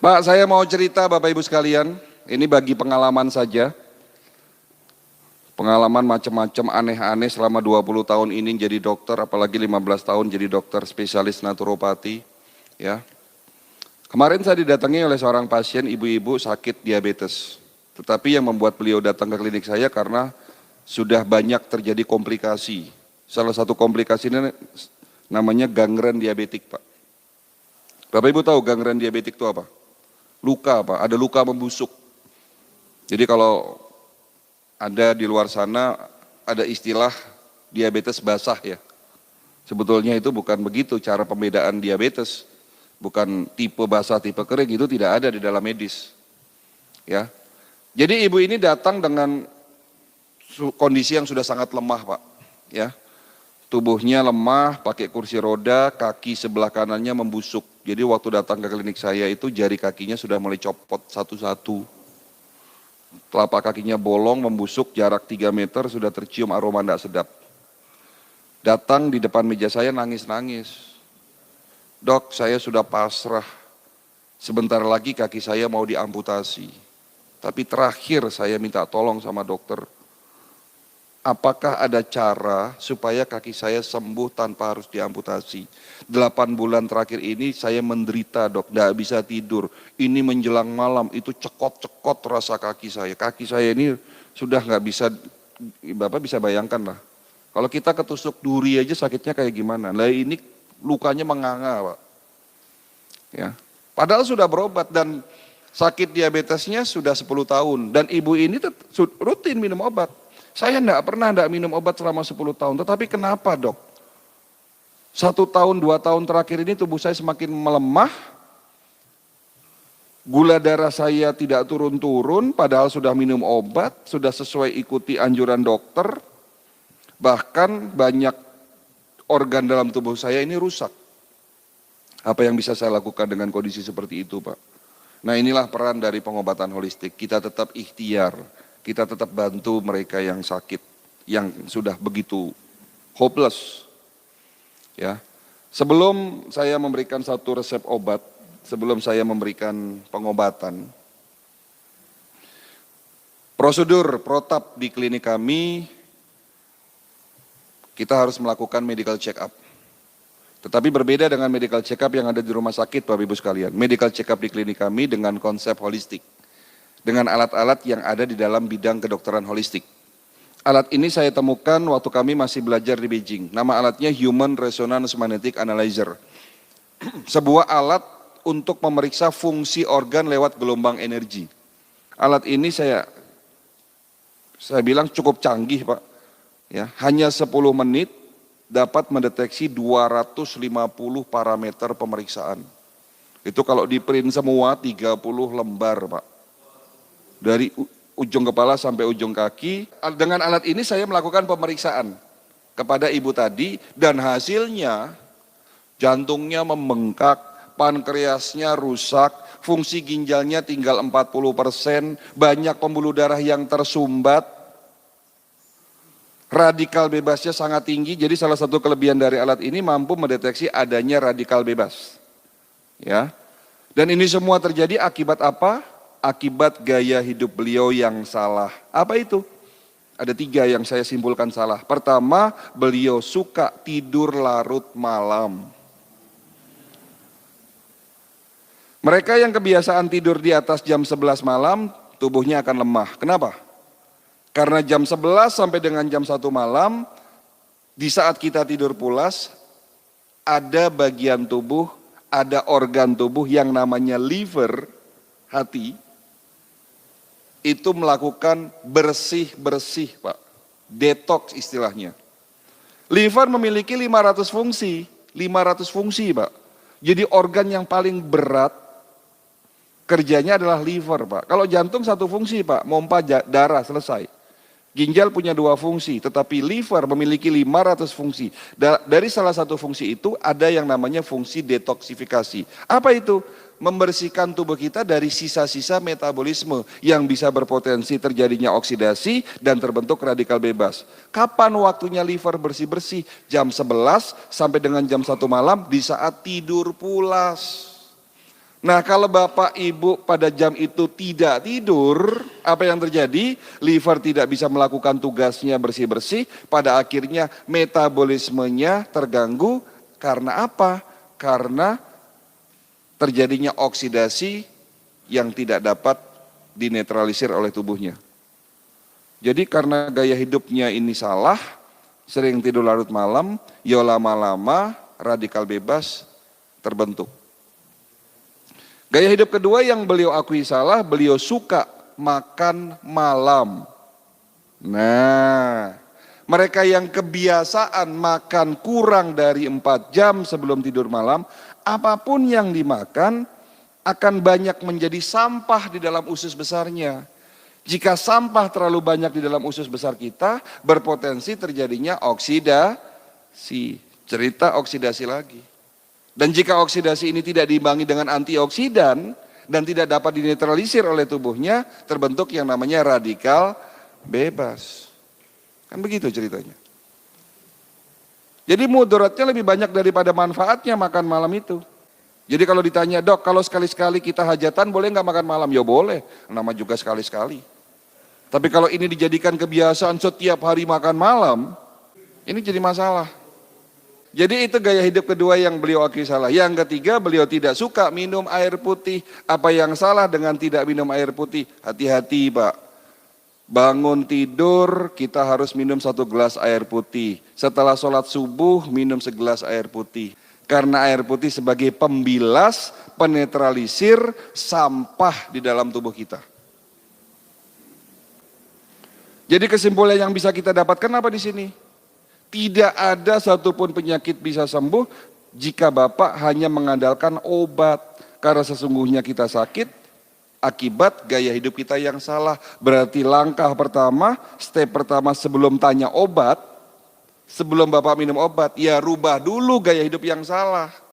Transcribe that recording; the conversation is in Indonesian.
Pak, saya mau cerita Bapak Ibu sekalian, ini bagi pengalaman saja. Pengalaman macam-macam aneh-aneh selama 20 tahun ini jadi dokter, apalagi 15 tahun jadi dokter spesialis naturopati. Ya. Kemarin saya didatangi oleh seorang pasien ibu-ibu sakit diabetes. Tetapi yang membuat beliau datang ke klinik saya karena sudah banyak terjadi komplikasi. Salah satu komplikasi ini namanya gangren diabetik, Pak. Bapak Ibu tahu gangren diabetik itu apa? Luka, Pak, ada luka membusuk. Jadi kalau ada di luar sana ada istilah diabetes basah ya. Sebetulnya itu bukan begitu cara pembedaan diabetes. Bukan tipe basah, tipe kering, itu tidak ada di dalam medis. Ya. Jadi ibu ini datang dengan kondisi yang sudah sangat lemah, Pak. Ya. Tubuhnya lemah, pakai kursi roda, kaki sebelah kanannya membusuk. Jadi waktu datang ke klinik saya itu jari kakinya sudah mulai copot satu-satu. Telapak kakinya bolong, membusuk, jarak 3 meter sudah tercium aroma tidak sedap. Datang di depan meja saya nangis-nangis. Dok, saya sudah pasrah. Sebentar lagi kaki saya mau diamputasi. Tapi terakhir saya minta tolong sama dokter. Apakah ada cara supaya kaki saya sembuh tanpa harus diamputasi? 8 bulan terakhir ini saya menderita dok, tidak bisa tidur. Ini menjelang malam itu cekot-cekot rasa kaki saya. Kaki saya ini sudah nggak bisa, Bapak bisa bayangkan lah. Kalau kita ketusuk duri aja sakitnya kayak gimana. Nah ini lukanya menganga Pak. Ya. Padahal sudah berobat dan sakit diabetesnya sudah 10 tahun. Dan ibu ini rutin minum obat. Saya enggak pernah minum obat selama 10 tahun, tetapi kenapa dok? 1 tahun, 2 tahun terakhir ini tubuh saya semakin melemah, gula darah saya tidak turun-turun, padahal sudah minum obat, sudah sesuai ikuti anjuran dokter, bahkan banyak organ dalam tubuh saya ini rusak. Apa yang bisa saya lakukan dengan kondisi seperti itu Pak? Nah inilah peran dari pengobatan holistik, kita tetap ikhtiar. Kita tetap bantu mereka yang sakit, yang sudah begitu hopeless. Ya. Sebelum saya memberikan satu resep obat, sebelum saya memberikan pengobatan, prosedur protap di klinik kami, kita harus melakukan medical check up. Tetapi berbeda dengan medical check up yang ada di rumah sakit Bapak Ibu sekalian. Medical check up di klinik kami dengan konsep holistik. Dengan alat-alat yang ada di dalam bidang kedokteran holistik. Alat ini saya temukan waktu kami masih belajar di Beijing. Nama alatnya Human Resonance Magnetic Analyzer. Sebuah alat untuk memeriksa fungsi organ lewat gelombang energi. Alat ini saya bilang cukup canggih Pak. Ya, hanya 10 menit dapat mendeteksi 250 parameter pemeriksaan. Itu kalau di print semua 30 lembar Pak. Dari ujung kepala sampai ujung kaki. Dengan alat ini saya melakukan pemeriksaan kepada ibu tadi dan hasilnya jantungnya membengkak, pankreasnya rusak, fungsi ginjalnya tinggal 40%, banyak pembuluh darah yang tersumbat, radikal bebasnya sangat tinggi. Jadi salah satu kelebihan dari alat ini mampu mendeteksi adanya radikal bebas. Ya. Dan ini semua terjadi akibat apa? Akibat gaya hidup beliau yang salah. Apa itu? Ada 3 yang saya simpulkan salah. Pertama, beliau suka tidur larut malam. Mereka yang kebiasaan tidur di atas jam 11 malam, tubuhnya akan lemah. Kenapa? Karena jam 11 sampai dengan jam 1 malam, di saat kita tidur pulas, ada bagian tubuh, ada organ tubuh yang namanya liver, hati, itu melakukan bersih-bersih Pak, detox istilahnya. Liver memiliki 500 fungsi Pak. Jadi organ yang paling berat kerjanya adalah liver Pak. Kalau jantung 1 fungsi Pak, mompa darah selesai. Ginjal punya 2 fungsi, tetapi liver memiliki 500 fungsi. Dari salah satu fungsi itu ada yang namanya fungsi detoksifikasi. Apa itu? Membersihkan tubuh kita dari sisa-sisa metabolisme yang bisa berpotensi terjadinya oksidasi dan terbentuk radikal bebas. Kapan waktunya liver bersih-bersih? Jam 11 sampai dengan jam 1 malam di saat tidur pulas. Nah, kalau Bapak Ibu pada jam itu tidak tidur, apa yang terjadi? Liver tidak bisa melakukan tugasnya bersih-bersih, pada akhirnya metabolismenya terganggu. Karena apa? Karena terjadinya oksidasi yang tidak dapat dinetralisir oleh tubuhnya. Jadi karena gaya hidupnya ini salah, sering tidur larut malam, ya lama-lama radikal bebas terbentuk. Gaya hidup kedua yang beliau akui salah, beliau suka makan malam. Nah, mereka yang kebiasaan makan kurang dari 4 jam sebelum tidur malam, apapun yang dimakan akan banyak menjadi sampah di dalam usus besarnya. Jika sampah terlalu banyak di dalam usus besar kita, berpotensi terjadinya oksidasi. Cerita oksidasi lagi. Dan jika oksidasi ini tidak diimbangi dengan antioksidan dan tidak dapat dinetralisir oleh tubuhnya, terbentuk yang namanya radikal bebas. Kan begitu ceritanya. Jadi mudaratnya lebih banyak daripada manfaatnya makan malam itu. Jadi kalau ditanya, dok kalau sekali-sekali kita hajatan boleh nggak makan malam? Ya boleh, nama juga sekali-sekali. Tapi kalau ini dijadikan kebiasaan setiap hari makan malam, ini jadi masalah. Jadi itu gaya hidup kedua yang beliau akui salah. Yang ketiga, beliau tidak suka minum air putih. Apa yang salah dengan tidak minum air putih? Hati-hati Pak. Bangun tidur kita harus minum 1 gelas air putih. Setelah sholat subuh minum segelas air putih. Karena air putih sebagai pembilas, penetralisir sampah di dalam tubuh kita. Jadi kesimpulan yang bisa kita dapatkan apa di sini? Tidak ada satupun penyakit bisa sembuh jika Bapak hanya mengandalkan obat. Karena sesungguhnya kita sakit akibat gaya hidup kita yang salah. Berarti langkah pertama, step pertama sebelum tanya obat, sebelum Bapak minum obat, ya rubah dulu gaya hidup yang salah.